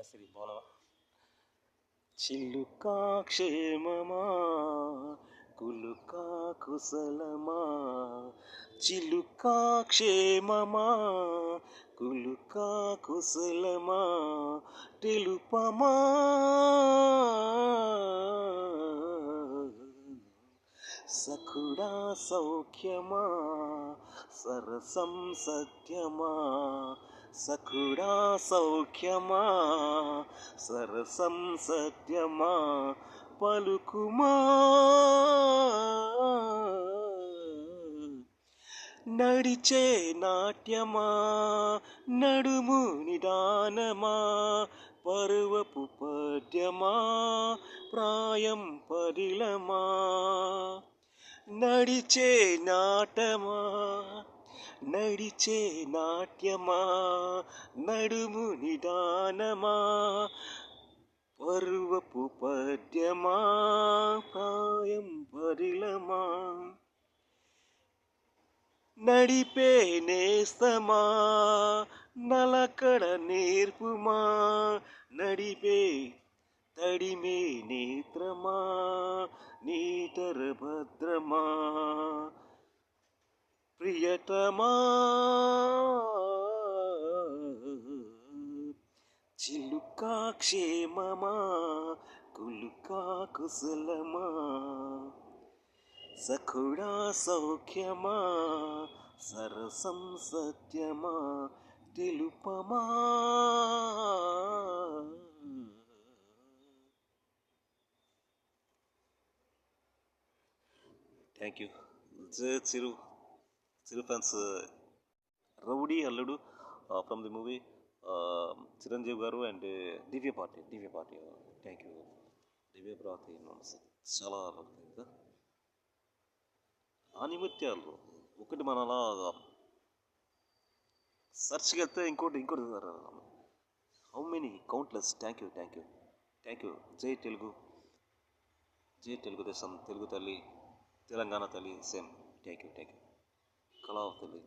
సిరి బాగున్నావా? చిలుకా క్షేమమా, కులుకా కుశలమా, చిలుకా క్షేమమా, కులుకా కుశలమా, తెలుపమా సఖుడా సౌఖ్యమా, సరసం సత్యమా, సఖుడా సౌఖ్యమా, సరసం సత్యమా, పలుకుమా నడిచే నాట్యమా, నడుము నిదానమా, పరువపు పద్యమా, ప్రాయం పరిలమా, నడిచే నాటమా, నడిచే నాట్యమా, నడుము నిదానమా, పరువపు పద్యమా, ప్రాయం పరిలమా, నడిపే నేస్తమా, నలకడ నేర్పుమా, నడిపే తడిమే నేత్రమా, నీతర భద్రమా, ప్రియతమా చిలుకా క్షేమమా, కులుకా కుశలమా, సఖుడా సౌఖ్యమా, సరసం సత్యమా, తెలుపమా. Thank you. Chiru fans Rowdy Alludu from the movie Chiranjeevi garu and Divya party thank you. Divya party చాలా ఆనిమత్యాలు ఒకటి మన అలా సర్చ్కి వెళ్తే ఇంకోటి how many countless. Thank you. జై తెలుగుదేశం, తెలుగు తల్లి, తెలంగాణ తల్లి సేమ్. Thank you. కళావ తల్లి.